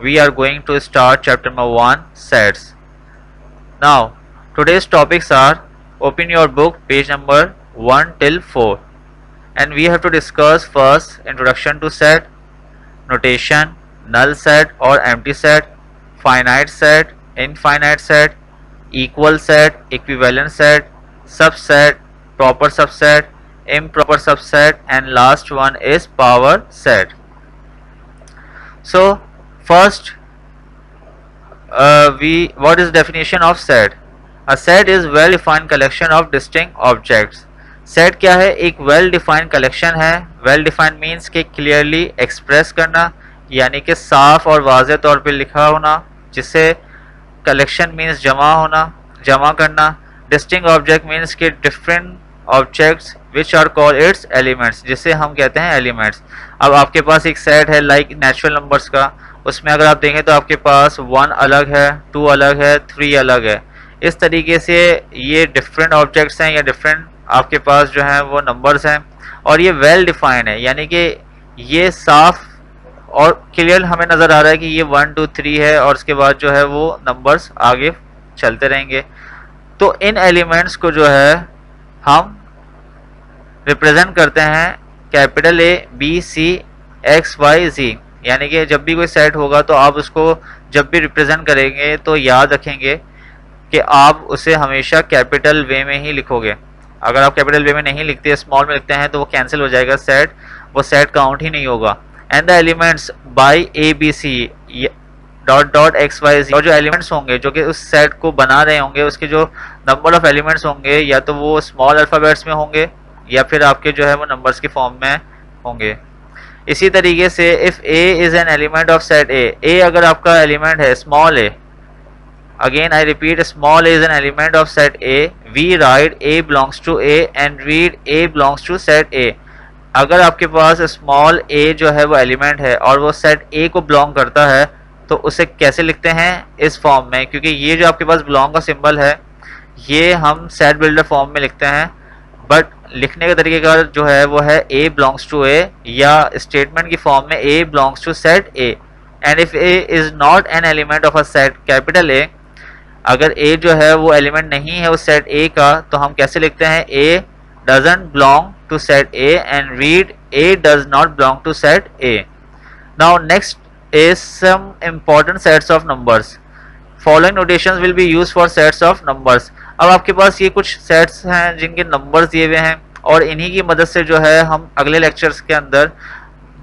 we are going to start chapter number 1, sets. Now, today's topics are, open your book, page number 1 till 4, and we have to discuss first introduction to set, notation, null set or empty set, finite set, infinite set, equal set, equivalent set, subset, proper subset, improper subset, and last one is power set. So first, what is definition of set? A set is well defined collection of distinct objects. Set क्या है? एक well defined collection है. Well defined means के clearly express करना, यानी कि साफ और वाज़ेह तौर पे लिखा होना, जिससे कलेक्शन मीन्स जमा होना, जमा करना. डिस्टिंक्ट ऑब्जेक्ट मीन्स के different objects which are called its elements, जिसे हम कहते हैं एलिमेंट्स. अब आपके पास एक सेट है लाइक नेचुरल नंबर्स का, उसमें अगर आप देखें तो आपके पास 1 अलग है, 2 अलग है, 3 अलग है. इस तरीके से ये डिफरेंट ऑब्जेक्ट्स हैं या डिफरेंट आपके पास जो है वो नंबर्स हैं, और ये वेल डिफाइंड है, यानी कि ये साफ और क्लियर हमें नज़र आ रहा है कि ये 1 2 3 है और उसके बाद जो है वो नंबर्स आगे चलते रहेंगे. तो इन एलिमेंट्स को जो है हम रिप्रेजेंट करते हैं capital A B C X Y Z, यानी कि जब भी कोई सेट होगा तो आप उसको जब भी रिप्रेजेंट करेंगे तो याद रखेंगे कि आप उसे हमेशा कैपिटल वे में ही लिखोगे. अगर आप कैपिटल वे में नहीं लिखते, स्मॉल में लिखते हैं, तो वो कैंसिल हो जाएगा सेट, वो सेट काउंट ही नहीं होगा. And the elements bye ABC dot dot XYZ, और जो एलिमेंट्स होंगे जो कि उस सेट को बना रहे होंगे, उसके जो नंबर ऑफ एलिमेंट्स होंगे या तो वो स्मॉल अल्फ़ाबेट्स में होंगे या फिर आपके जो है वो नंबर्स के फॉर्म में होंगे. इसी तरीके से if A is an element of set A अगर आपका एलिमेंट है small a, again I repeat, small a is an element of set A, we write A belongs to A and read A belongs to set A. अगर आपके पास small a जो है वो element है और वो सेट A को belong करता है, तो उसे कैसे लिखते हैं? इस फॉर्म में, क्योंकि ये जो आपके पास बिलोंग का सिंबल है ये हम सेट बिल्डर फॉर्म में लिखते हैं, बट लिखने का तरीका जो है वो है A belongs to A, या स्टेटमेंट की फॉर्म में A belongs to set A. And if A is not an element of a set capital A, अगर A जो है वो एलिमेंट नहीं है उस सेट A का, तो हम कैसे लिखते हैं? A doesn't belong to set A and read A does not belong to set A. Now next is some important sets of numbers. Following notations will be used for sets of numbers. अब आपके पास ये कुछ sets हैं जिनके numbers दिए हुए हैं, और इन्हीं की मदद से जो है हम अगले लेक्चर्स के अंदर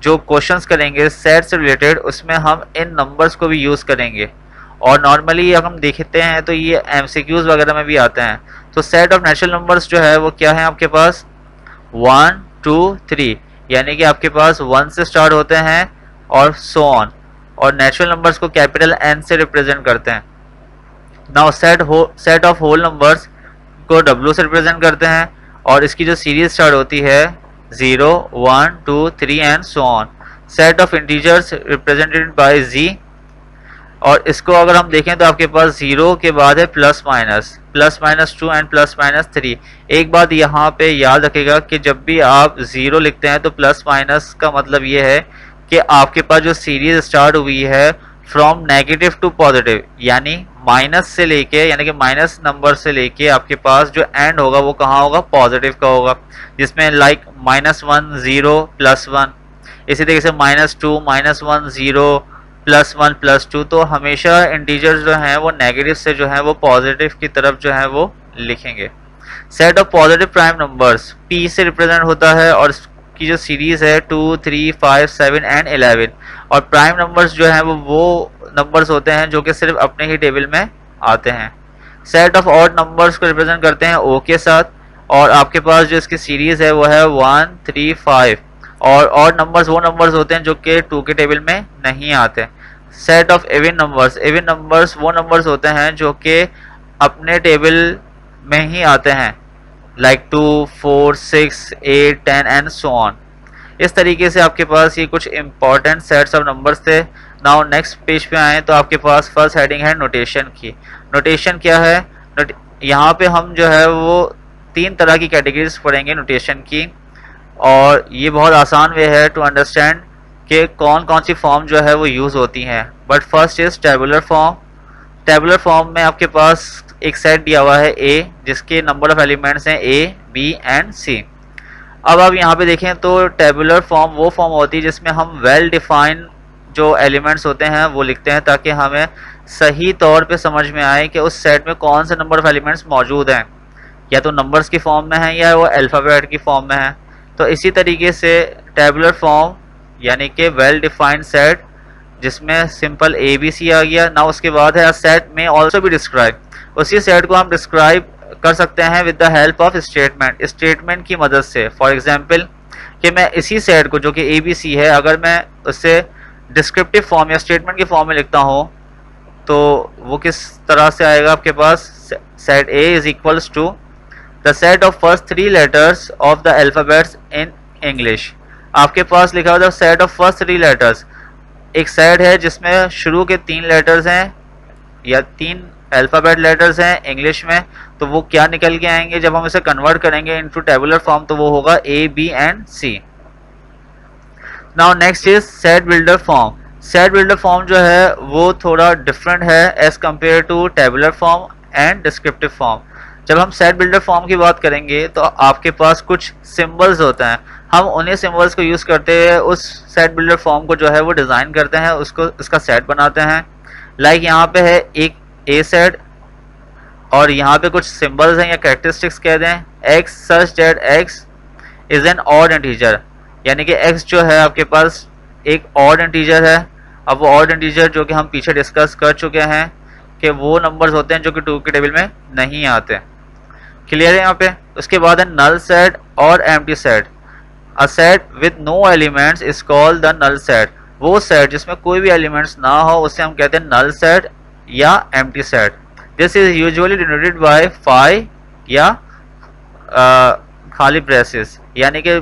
जो क्वेश्चंस करेंगे सेट से रिलेटेड, उसमें हम इन नंबर्स को भी यूज़ करेंगे. और नॉर्मली हम देखते हैं तो ये MCQs वगैरह में भी आते हैं. तो सेट ऑफ नेचुरल नंबर्स जो है वो क्या है आपके पास? 1 2 3, यानी कि आपके पास 1 से स्टार्ट होते हैं और सो ऑन, और नेचुरल नंबर्स को कैपिटल N से रिप्रेजेंट करते हैं. Now set of whole numbers को W से रिप्रेजेंट करते हैं, और इसकी जो सीरीज स्टार्ट होती है 0 1 2 3 and so on. Set of integers represented by Z, और इसको अगर हम देखें तो आपके पास 0 के बाद है plus minus 2 and plus minus 3. एक बात यहाँ पे याद रखिएगा कि जब भी आप 0 लिखते हैं तो प्लस माइनस का मतलब ये है कि आपके पास जो सीरीज स्टार्ट हुई है फ्रॉम नेगेटिव टू पॉजिटिव, यानी माइनस से लेके, यानी कि माइनस नंबर से लेके आपके पास जो एंड होगा वो कहाँ होगा? पॉजिटिव का होगा, जिसमें लाइक -1 0 +1, इसी तरीके से -2 -1 0 +1 +2. तो हमेशा इंटीजर्स जो हैं वो नेगेटिव से जो है वो पॉजिटिव की तरफ जो है वो लिखेंगे. Set of positive prime numbers P से रिप्रेजेंट होता है, और इसकी जो सीरीज है 2 3 5 7 एंड 11. और प्राइम नंबर्स जो हैं वो नंबर्स होते हैं जो कि सिर्फ अपने ही टेबल में आते हैं. सेट ऑफ ऑड नंबर्स को रिप्रेजेंट करते हैं O के साथ, और आपके पास जो इसकी सीरीज है वो है 1 3 5. और ऑड नंबर्स वो नंबर्स होते हैं जो कि 2 के टेबल में नहीं आते. सेट ऑफ इवन नंबर्स वो नंबर्स होते हैं जो कि अपने टेबल में ही आते हैं, लाइक 2 4 6 8 10 एंड सो ऑन. इस तरीके से आपके पास ये कुछ इंपॉर्टेंट सेट्स ऑफ नंबर्स थे. नाउ नेक्स्ट पेज पे आए तो आपके पास फर्स्ट हेडिंग है नोटेशन की. नोटेशन क्या है? यहाँ पे हम जो है वो 3 तरह की कैटेगरीज पढ़ेंगे नोटेशन की, और ये बहुत आसान वे है टू अंडरस्टैंड कि कौन कौन सी फॉर्म जो है वो यूज़ होती हैं. But first is tabular form. Tabular form में आपके पास एक सेट दिया हुआ है ए, जिसके नंबर ऑफ एलिमेंट्स हैं ए, बी एंड सी। अब आप यहाँ पे देखें तो टेबुलर फॉर्म वो फॉर्म होती है जिसमें हम वेल डिफाइंड जो एलिमेंट्स होते हैं वो लिखते हैं, ताकि हमें सही तौर पे समझ में आए कि उस सेट में कौन से नंबर ऑफ एलिमेंट्स मौजूद हैं, या तो नंबर्स की फॉर्म में है या वो अल्फ़ाबेट की फॉर्म में है। तो इसी तरीके से टेबुलर फॉर्म यानी कि वेल डिफाइंड सेट जिसमें सिंपल ए बी सी आ गया ना, उसके बाद है सेट में ऑल्सो भी डिस्क्राइब। उसी सेट को हम डिस्क्राइब कर सकते हैं with the help of statement, statement की मदद से। फॉर एग्जांपल कि मैं इसी सेट को जो कि ए बी सी है, अगर मैं उससे डिस्क्रिप्टिव फॉर्म या स्टेटमेंट की फॉर्म में लिखता हूँ तो वो किस तरह से आएगा आपके पास, set A is equals to the set of first 3 letters of the alphabets in English. आपके पास लिखा हुआ सेट ऑफ फर्स्ट 3 लेटर्स, एक सेट है जिसमें शुरू के 3 लेटर्स हैं या 3 अल्फ़ाबेट लेटर्स हैं इंग्लिश में, तो वो क्या निकल के आएंगे जब हम इसे कन्वर्ट करेंगे इनटू टेबुलर फॉर्म, तो वो होगा A B and C. Now next is set builder form. Set builder form जो है वो थोड़ा डिफरेंट है as compare to tabular form and descriptive form. जब हम सेट बिल्डर फॉर्म की बात करेंगे तो आपके पास कुछ सिंबल्स होते हैं, हम उन्हीं सिंबल्स को यूज़ करते हुए उस सेट बिल्डर फॉर्म को जो है वो डिज़ाइन करते हैं, उसको उसका सेट बनाते हैं। लाइक यहाँ पे है एक ए सेट और यहाँ पे कुछ सिंबल्स हैं या कैरेक्टरिस्टिक्स कह दें, x such that x is an odd integer, यानी कि x जो है आपके पास एक ऑड इंटीजर है। अब वो ऑड इंटीजर जो कि हम पीछे डिस्कस कर चुके हैं कि वो नंबर्स होते हैं जो कि 2 के टेबल में नहीं आते। क्लियर है यहाँ पे। उसके बाद है नल सेट और empty set. A set with no elements is called the null set. वो सेट जिसमें कोई भी एलिमेंट्स ना हो उसे हम कहते हैं नल सेट या empty set. This is usually denoted by phi या खाली ब्रेसेस, यानी कि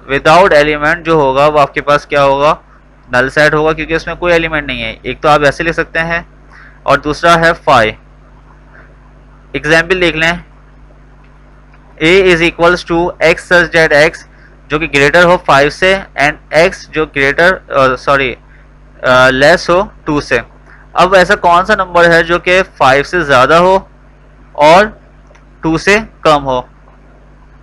विदाउट एलिमेंट जो होगा वो आपके पास क्या होगा, नल सेट होगा, क्योंकि उसमें कोई एलिमेंट नहीं है। एक तो आप ऐसे लिख सकते हैं और दूसरा है फाई। एग्जाम्पल देख लें, a is equals to x such that x जो कि ग्रेटर हो 5 से एंड x जो ग्रेटर लेस हो 2 से। अब ऐसा कौन सा नंबर है जो कि 5 से ज़्यादा हो और 2 से कम हो,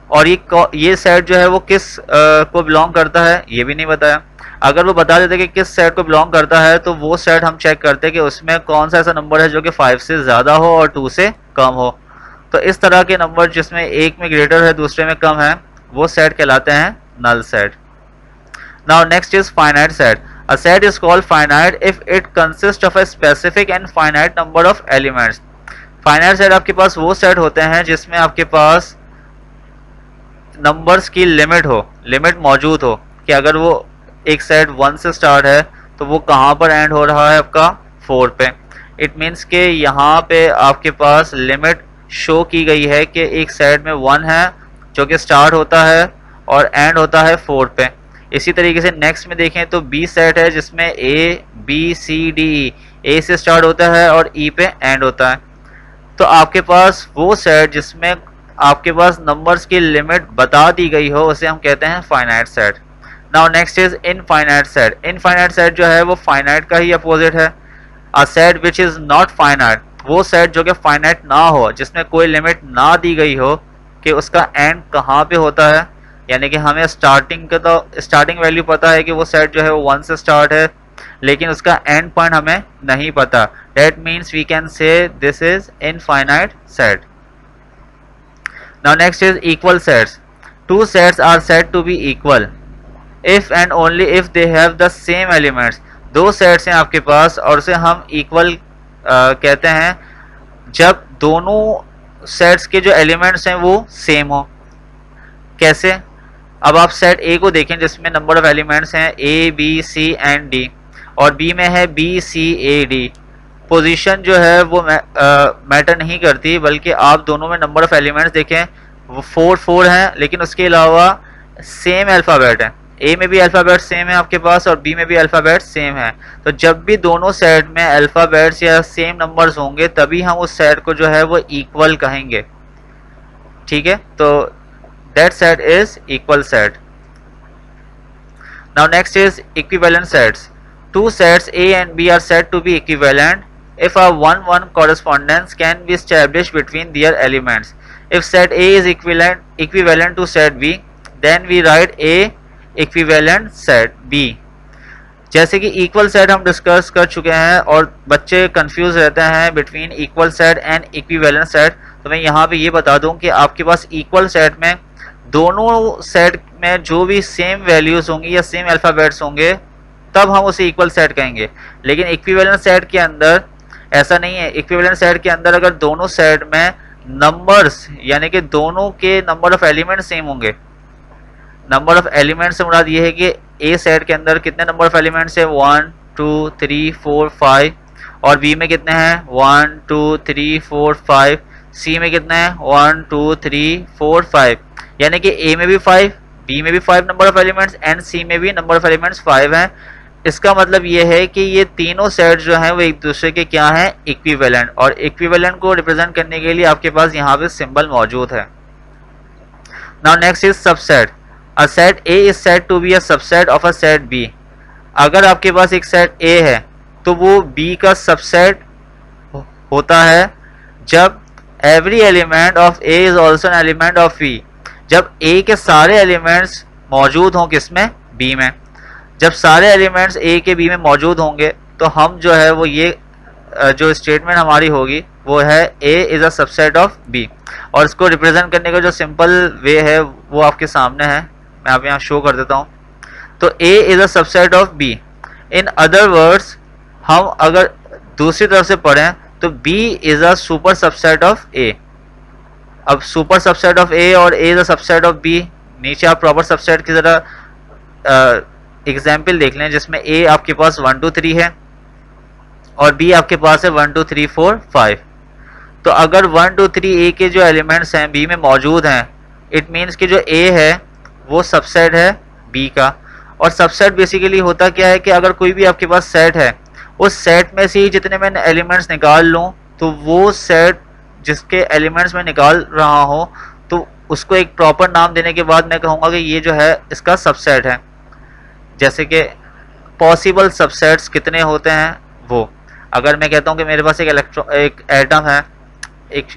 और ये सेट जो है वो किस को बिलोंग करता है ये भी नहीं बताया। अगर वो बता देते कि किस सेट को बिलोंग करता है तो वो सेट हम चेक करते कि उसमें कौन सा ऐसा नंबर है जो कि 5 से ज़्यादा हो और 2 से कम हो। तो इस तरह के नंबर जिसमें एक में ग्रेटर है दूसरे में कम है वो सेट कहलाते हैं null set. Now next is finite set. A set is called finite if it consist of a specific and finite number of elements. Finite set आपके पास वो सेट होते हैं जिसमें आपके पास नंबर्स की लिमिट मौजूद हो, कि अगर वो एक सेट 1 से स्टार्ट है तो वो कहाँ पर एंड हो रहा है आपका 4 पे। इट मीन्स कि यहाँ पे आपके पास लिमिट शो की गई है कि एक सेट में 1 है जो कि स्टार्ट होता है और एंड होता है 4 पे। इसी तरीके से नेक्स्ट में देखें तो बी सेट है जिसमें ए बी सी डी ई, ए से स्टार्ट होता है और ई पे एंड होता है। तो आपके पास वो सेट जिसमें आपके पास नंबर्स की लिमिट बता दी गई हो उसे हम कहते हैं finite set. Now next is infinite set. Infinite set जो है वो फाइनाइट का ही अपोजिट है। A set which is not finite, वो सेट जो कि फाइनाइट ना हो, जिसमें कोई लिमिट ना दी गई हो कि उसका एंड कहाँ पे होता है, यानी कि हमें स्टार्टिंग वैल्यू पता है कि वो सेट जो है वो 1 से स्टार्ट है लेकिन उसका एंड पॉइंट हमें नहीं पता। That means we can say this is infinite set. Now next is equal sets. Two sets are said to be equal if and only if they have the same elements. दो sets हैं आपके पास और उसे हम equal कहते हैं जब दोनों सेट्स के जो एलिमेंट्स हैं वो सेम हो। कैसे? अब आप सेट ए को देखें जिसमें नंबर ऑफ एलिमेंट्स हैं A B C and D, और बी में है B C A D. Position जो है वो मैटर नहीं करती, बल्कि आप दोनों में नंबर ऑफ एलिमेंट्स देखें वो 4 हैं, लेकिन उसके अलावा सेम अल्फ़ाबेट है। ए में भी अल्फ़ाबेट सेम है आपके पास और बी में भी अल्फ़ाबेट सेम है। तो जब भी दोनों सेट में अल्फ़ाबेट्स या सेम नंबर्स होंगे तभी हम उस सेट को जो है वो इक्वल कहेंगे। ठीक है, तो that set is equal set. Now next is equivalent sets. two sets A and B are said to be equivalent if a 1-1 correspondence can be established between their elements. If set A is equivalent to set B, then we write A equivalent set B. जैसे कि equal set हम discuss कर चुके हैं और बच्चे confuse रहते हैं between equal set and equivalent set, तो मैं यहाँ पे ये बता दूं कि आपके पास इक्वल सेट में दोनों सेट में जो भी सेम वैल्यूज होंगी या सेम अल्फ़ाबेट्स होंगे तब हम उसे इक्वल सेट कहेंगे। लेकिन इक्विवेलेंट सेट के अंदर ऐसा नहीं है। इक्विवेलेंट सेट के अंदर अगर दोनों सेट में नंबर्स यानी कि दोनों के नंबर ऑफ एलिमेंट सेम होंगे, नंबर ऑफ एलिमेंट से मुराद ये है कि ए सेट के अंदर कितने नंबर ऑफ एलिमेंट्स है 1 2 3 4 5 और बी में कितने हैं 1 2 3 4 5, सी में कितने हैं 1 2 3 4 5, यानी कि ए में भी 5, बी में भी 5 नंबर ऑफ एलिमेंट्स एंड सी में भी नंबर ऑफ एलिमेंट्स 5 हैं। इसका मतलब ये है कि ये तीनों सेट जो हैं वो एक दूसरे के क्या हैं इक्विवेलेंट, और इक्विवेलेंट को रिप्रेजेंट करने के लिए आपके पास यहाँ पे सिंबल मौजूद है। Now next is subset. A set A is said to be a subset of a set B. अगर आपके पास एक सेट A है तो वो B का सबसेट होता है जब every element of A is also an element of B. जब A के सारे एलिमेंट्स मौजूद हों किसमें B में। जब सारे एलिमेंट्स A के B में मौजूद होंगे तो हम जो है वो ये जो स्टेटमेंट हमारी होगी वो है A is a subset of B, और इसको रिप्रेजेंट करने का जो सिंपल वे है वो आपके सामने है, मैं आप यहाँ शो कर देता हूँ। तो A is a subset of B। In other words हम अगर दूसरी तरफ से पढ़ें तो B is a super subset of A। अब सुपर सबसेट ऑफ A और A is a subset of B, नीचे आप प्रॉपर सबसेट की जरा एग्जाम्पल देख लें जिसमें A आपके पास 1 2 3 है और B आपके पास है 1 2 3 4 5। तो अगर 1 2 3 A के जो एलिमेंट्स हैं B में मौजूद हैं, इट मीन्स कि जो A है वो सबसेट है B का। और सबसेट बेसिकली होता क्या है कि अगर कोई भी आपके पास सेट है, उस सेट में से ही जितने मैं एलिमेंट्स निकाल लूँ तो वो सेट जिसके एलिमेंट्स में निकाल रहा हूँ तो उसको एक प्रॉपर नाम देने के बाद मैं कहूँगा कि ये जो है इसका सबसेट है। जैसे कि पॉसिबल सबसेट्स कितने होते हैं वो, अगर मैं कहता हूँ कि मेरे पास एक एटम है, एक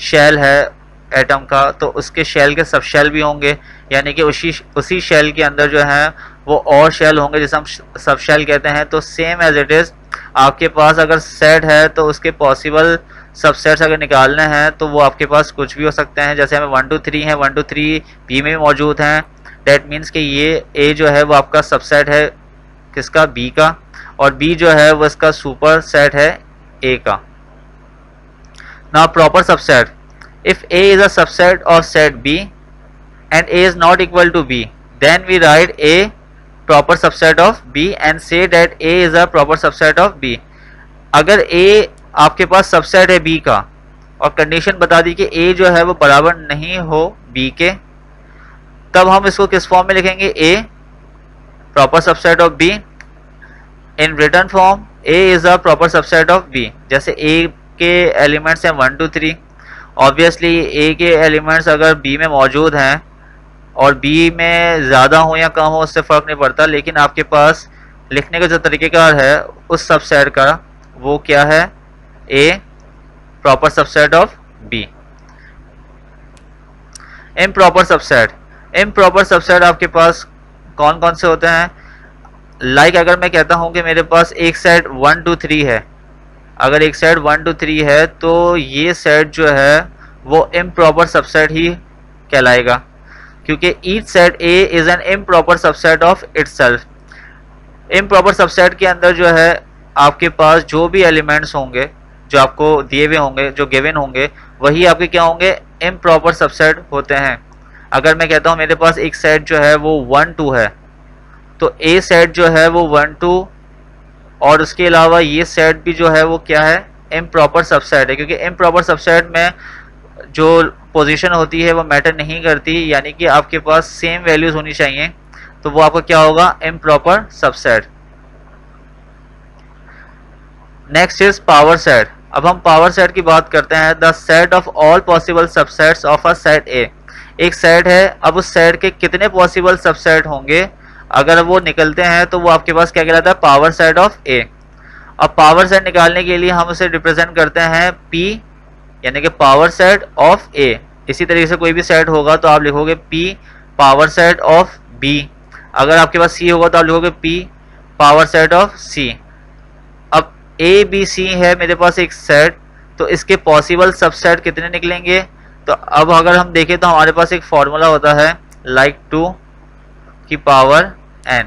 शेल है एटम का, तो उसके शेल के सब शेल भी होंगे, यानी कि उसी शेल के अंदर जो है वो और शेल होंगे जिसे हम सब शेल कहते हैं। तो सेम एज इट इज़ आपके पास अगर सेट है तो उसके पॉसिबल सबसेट्स अगर निकालने हैं तो वो आपके पास कुछ भी हो सकते हैं। जैसे हमें 1 2 3 है, 1 2 3 बी में भी मौजूद हैं, दैट मीन्स कि ये ए जो है वो आपका सबसेट है किसका बी का, और बी जो है वो इसका सुपर सेट है ए का। Now proper subset, if A is a subset of set B and A is not equal to B, then we write A proper subset of B and say that A is a proper subset of B. अगर A आपके पास subset है B का और condition बता दी कि A जो है वो बराबर नहीं हो B के, तब हम इसको किस फॉर्म में लिखेंगे A proper subset of B। in written form A is a proper subset of B। जैसे A के एलिमेंट्स हैं 1 2 3, ऑब्वियसली A के एलिमेंट्स अगर B में मौजूद हैं और B में ज़्यादा हो या कम हो उससे फ़र्क नहीं पड़ता, लेकिन आपके पास लिखने का जो तरीक़ेकार है उस सबसेट का वो क्या है A proper subset of B। Improper subset, improper subset आपके पास कौन कौन से होते हैं। लाइक अगर मैं कहता हूँ कि मेरे पास एक सेट 1 2 3 है, अगर एक सेट 1 2 3 है तो ये सेट जो है वो इम्प्रॉपर सबसेट ही कहलाएगा, क्योंकि each set A is an improper subset of itself. Improper subset के अंदर जो है आपके पास जो भी एलिमेंट्स होंगे जो आपको दिए हुए होंगे, जो गिवन होंगे, वही आपके क्या होंगे इम्प्रॉपर सबसेट होते हैं। अगर मैं कहता हूँ मेरे पास एक सेट जो है वो 1 2 है, तो A सेट जो है वो 1 2 और उसके अलावा ये सेट भी जो है वो क्या है इम्प्रॉपर सबसेट है, क्योंकि इम्प्रॉपर सबसेट में जो पोजीशन होती है वो मैटर नहीं करती, यानी कि आपके पास सेम वैल्यूज होनी चाहिए, तो वो आपका क्या होगा improper subset. Next is power set. अब हम पावर सेट की बात करते हैं। The set of all possible subsets of a set ए। एक सेट है, अब उस सेट के कितने पॉसिबल सबसेट होंगे अगर वो निकलते हैं तो वो आपके पास क्या कहलाता है, पावर सेट ऑफ ए। अब पावर सेट निकालने के लिए हम उसे रिप्रेजेंट करते हैं P, यानी कि पावर सेट ऑफ A। इसी तरीके से कोई भी सेट होगा तो आप लिखोगे P power set of B। अगर आपके पास C होगा तो आप लिखोगे P power set of C। अब A B C है मेरे पास एक सेट, तो इसके पॉसिबल सबसेट कितने निकलेंगे? तो अब अगर हम देखें तो हमारे पास एक फॉर्मूला होता है लाइक 2 की power n।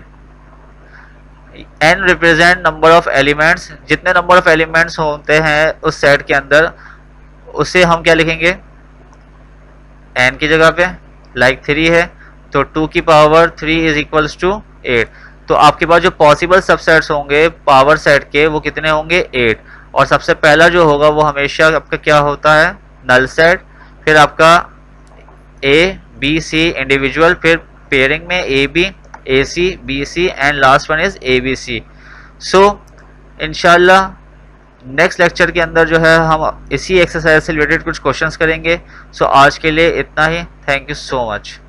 n represent number of elements, जितने नंबर ऑफ एलिमेंट्स होते हैं उस सेट के अंदर उसे हम क्या लिखेंगे, n की जगह पे लाइक 3 है तो 2 की पावर 3 इज इक्वल्स टू 8। तो आपके पास जो पॉसिबल सबसेट्स होंगे पावर सेट के वो कितने होंगे, 8। और सबसे पहला जो होगा वो हमेशा आपका क्या होता है, नल सेट, फिर आपका A B C इंडिविजुअल, फिर पेयरिंग में A B A C B C and last one is A B C। सो इंशाल्लाह नेक्स्ट लेक्चर के अंदर जो है हम इसी एक्सरसाइज से रिलेटेड कुछ क्वेश्चंस करेंगे। सो आज के लिए इतना ही। Thank you so much.